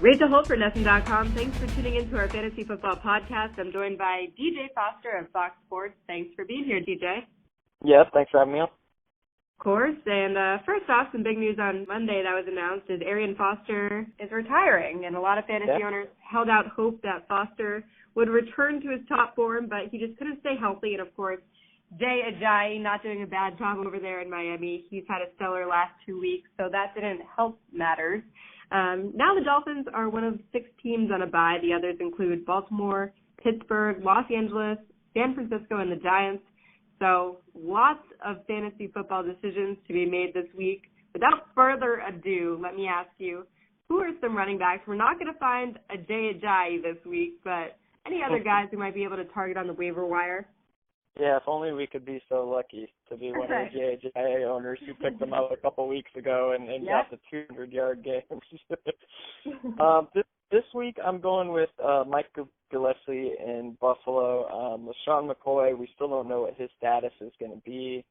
Rachel Holt for Nesson.com. Thanks for tuning into our fantasy football podcast. I'm joined by DJ Foster of Fox Sports. Thanks for being here, DJ. Yes, thanks for having me on. Of course. And first off, some big news on Monday that was announced is Arian Foster is retiring. And a lot of fantasy owners held out hope that Foster would return to his top form, but he just couldn't stay healthy. And, of course, Jay Ajayi not doing a bad job over there in Miami. He's had a stellar last 2 weeks, so that didn't help matters. Now the Dolphins are one of 6 teams on a bye. The others include Baltimore, Pittsburgh, Los Angeles, San Francisco, and the Giants. So lots of fantasy football decisions to be made this week. Without further ado, let me ask you, who are some running backs? We're not going to find a Jay Ajayi this week, but any other guys who might be able to target on the waiver wire? Yeah, if only we could be so lucky to be one of the JAJ owners who picked them up a couple weeks ago and got the 200-yard games. This week I'm going with Mike Gillespie in Buffalo. LaShawn McCoy, we still don't know what his status is going to be.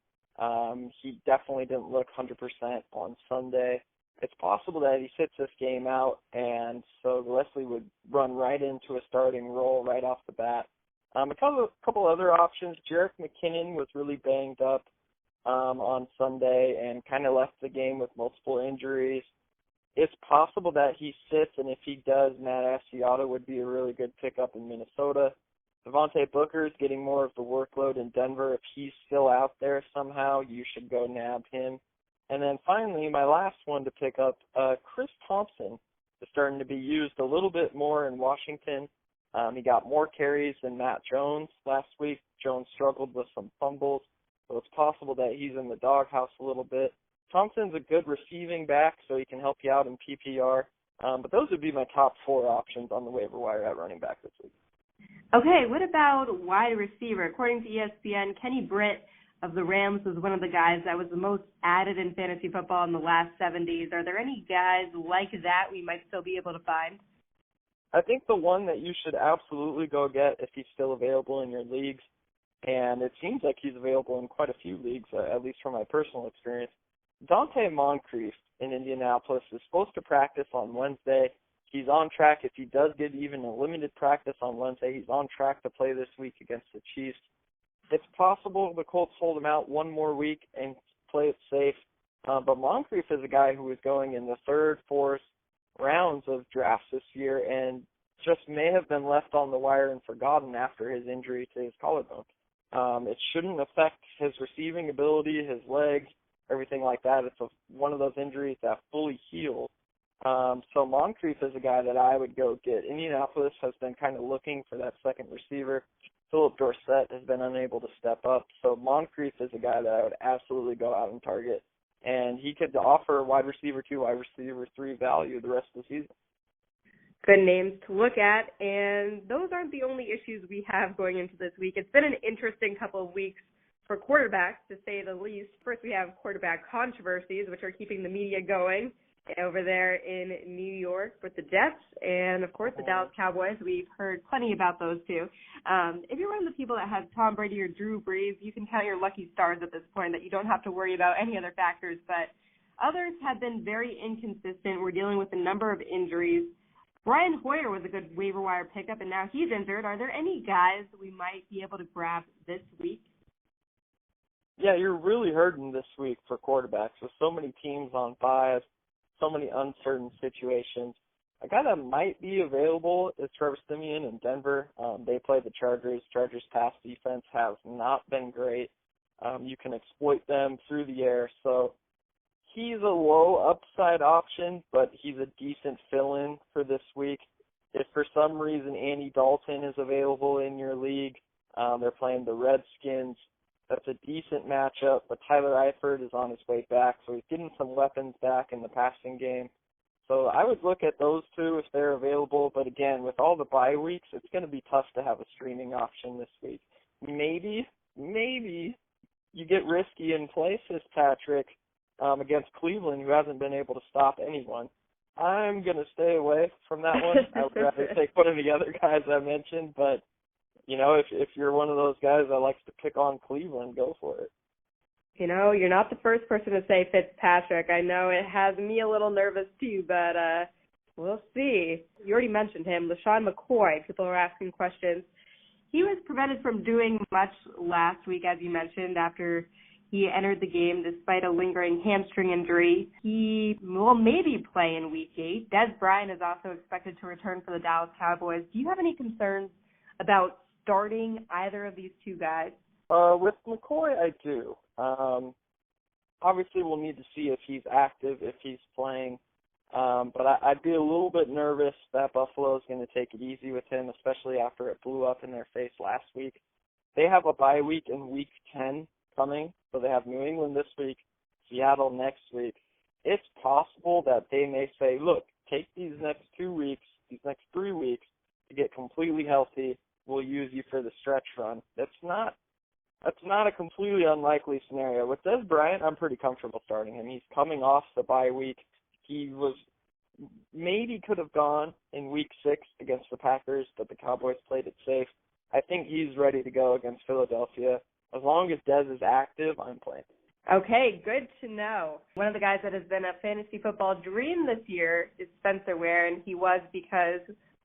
He definitely didn't look 100% on Sunday. It's possible that he sits this game out, and so Gillespie would run right into a starting role right off the bat. A couple other options. Jerick McKinnon was really banged up on Sunday and kind of left the game with multiple injuries. It's possible that he sits, and if he does, Matt Asiata would be a really good pickup in Minnesota. Devontae Booker is getting more of the workload in Denver. If he's still out there somehow, you should go nab him. And then finally, my last one to pick up, Chris Thompson is starting to be used a little bit more in Washington. He got more carries than Matt Jones last week. Jones struggled with some fumbles, so it's possible that he's in the doghouse a little bit. Thompson's a good receiving back, so he can help you out in PPR. But those would be my top 4 options on the waiver wire at running back this week. Okay, what about wide receiver? According to ESPN, Kenny Britt of the Rams was one of the guys that was the most added in fantasy football in the last 7 days. Are there any guys like that we might still be able to find? I think the one that you should absolutely go get if he's still available in your leagues, and it seems like he's available in quite a few leagues, at least from my personal experience, Dante Moncrief in Indianapolis is supposed to practice on Wednesday. He's on track. If he does get even a limited practice on Wednesday, he's on track to play this week against the Chiefs. It's possible the Colts hold him out one more week and play it safe, but Moncrief is a guy who is going in the 3rd, 4th, rounds of drafts this year and just may have been left on the wire and forgotten after his injury to his collarbone. It shouldn't affect his receiving ability, his legs, everything like that. It's one of those injuries that fully heals. So Moncrief is a guy that I would go get. Indianapolis has been kind of looking for that second receiver. Philip Dorsett has been unable to step up. So Moncrief is a guy that I would absolutely go out and target. And he could offer wide receiver 2, wide receiver 3 value the rest of the season. Good names to look at, and those aren't the only issues we have going into this week. It's been an interesting couple of weeks for quarterbacks, to say the least. First, we have quarterback controversies, which are keeping the media going over there in New York with the Jets and, of course, the Dallas Cowboys. We've heard plenty about those two. If you're one of the people that has Tom Brady or Drew Brees, you can count your lucky stars at this point that you don't have to worry about any other factors. But others have been very inconsistent. We're dealing with a number of injuries. Brian Hoyer was a good waiver wire pickup, and now he's injured. Are there any guys we might be able to grab this week? Yeah, you're really hurting this week for quarterbacks with so many teams on bye, so many uncertain situations. A guy that might be available is Trevor Siemian in Denver. They play the Chargers. Chargers' pass defense has not been great. You can exploit them through the air. So he's a low upside option, but he's a decent fill-in for this week. If for some reason Andy Dalton is available in your league, they're playing the Redskins. That's a decent matchup, but Tyler Eifert is on his way back, so he's getting some weapons back in the passing game. So I would look at those two if they're available, but again, with all the bye weeks, it's going to be tough to have a streaming option this week. Maybe you get risky and play Fitzpatrick against Cleveland, who hasn't been able to stop anyone. I'm going to stay away from that one. I would rather take one of the other guys I mentioned, but you know, if you're one of those guys that likes to pick on Cleveland, go for it. You know, you're not the first person to say Fitzpatrick. I know it has me a little nervous too, but We'll see. You already mentioned him, LaShawn McCoy. People are asking questions. He was prevented from doing much last week, as you mentioned, after he entered the game despite a lingering hamstring injury. He will maybe play in Week 8. Des Bryant is also expected to return for the Dallas Cowboys. Do you have any concerns about starting either of these two guys? With McCoy, I do. Obviously, we'll need to see if he's active, if he's playing. But I'd be a little bit nervous that Buffalo is going to take it easy with him, especially after it blew up in their face last week. They have a bye week in Week 10 coming, so they have New England this week, Seattle next week. It's possible that they may say, look, take these next 2 weeks, these next 3 weeks to get completely healthy. We'll use you for the stretch run. That's not a completely unlikely scenario. With Des Bryant, I'm pretty comfortable starting him. He's coming off the bye week. He maybe could have gone in Week 6 against the Packers, but the Cowboys played it safe. I think he's ready to go against Philadelphia. As long as Des is active, I'm playing. Okay, good to know. One of the guys that has been a fantasy football dream this year is Spencer Ware, and he was because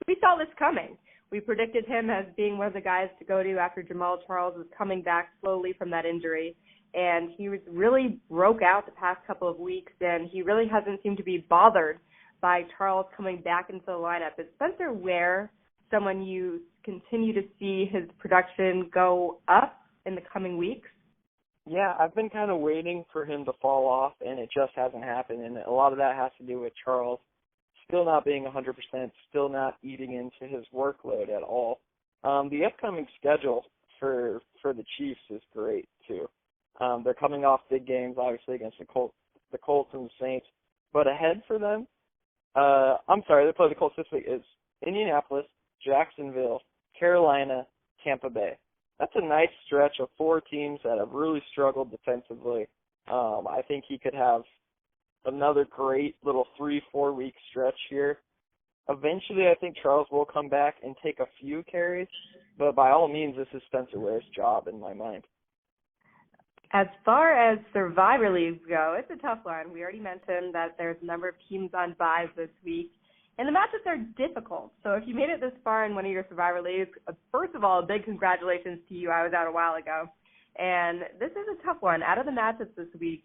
we saw this coming. We predicted him as being one of the guys to go to after Jamal Charles was coming back slowly from that injury. And he was really broke out the past couple of weeks, and he really hasn't seemed to be bothered by Charles coming back into the lineup. Is Spencer Ware someone you continue to see his production go up in the coming weeks? Yeah, I've been kind of waiting for him to fall off, and it just hasn't happened. And a lot of that has to do with Charles still not being 100%, still not eating into his workload at all. The upcoming schedule for the Chiefs is great, too. They're coming off big games, obviously, against the Colts and the Saints. But ahead for them, they play the Colts this week, is Indianapolis, Jacksonville, Carolina, Tampa Bay. That's a nice stretch of 4 teams that have really struggled defensively. I think he could have another great little 3-4 week stretch here. Eventually, I think Charles will come back and take a few carries, but by all means, this is Spencer Ware's job in my mind. As far as Survivor leagues go, it's a tough one. We already mentioned that there's a number of teams on byes this week, and the matchups are difficult. So if you made it this far in one of your Survivor leagues, first of all, a big congratulations to you. I was out a while ago. And this is a tough one. Out of the matchups this week,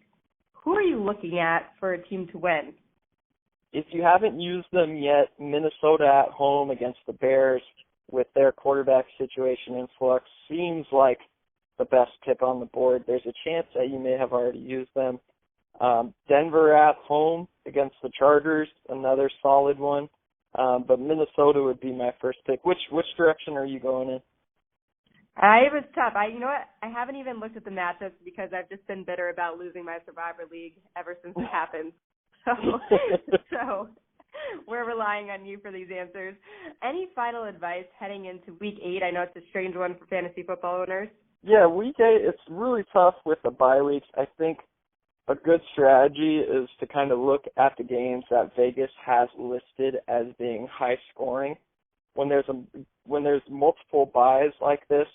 who are you looking at for a team to win? If you haven't used them yet, Minnesota at home against the Bears with their quarterback situation in flux seems like the best pick on the board. There's a chance that you may have already used them. Denver at home against the Chargers, another solid one. But Minnesota would be my first pick. Which direction are you going in? It was tough. You know what? I haven't even looked at the matchups because I've just been bitter about losing my Survivor League ever since it happened. So we're relying on you for these answers. Any final advice heading into Week 8? I know it's a strange one for fantasy football owners. Yeah, Week 8, it's really tough with the bye weeks. I think a good strategy is to kind of look at the games that Vegas has listed as being high scoring. When there's multiple buys like this,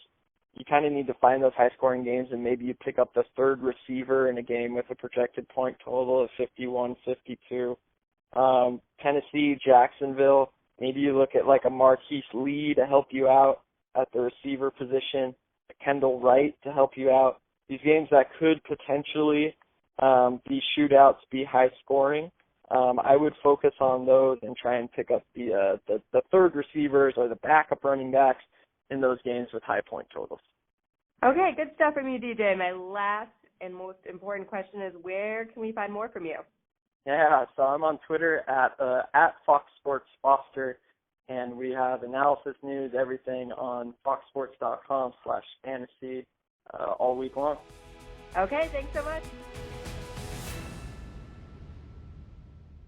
you kind of need to find those high scoring games, and maybe you pick up the third receiver in a game with a projected point total of 51, 52. Tennessee, Jacksonville, maybe you look at like a Marquise Lee to help you out at the receiver position, a Kendall Wright to help you out. These games that could potentially be shootouts, be high scoring. I would focus on those and try and pick up the third receivers or the backup running backs in those games with high point totals. Okay, good stuff from you, DJ. My last and most important question is, where can we find more from you? Yeah, so I'm on Twitter at Fox Sports Foster, and we have analysis news, everything on foxsports.com/fantasy all week long. Okay, thanks so much.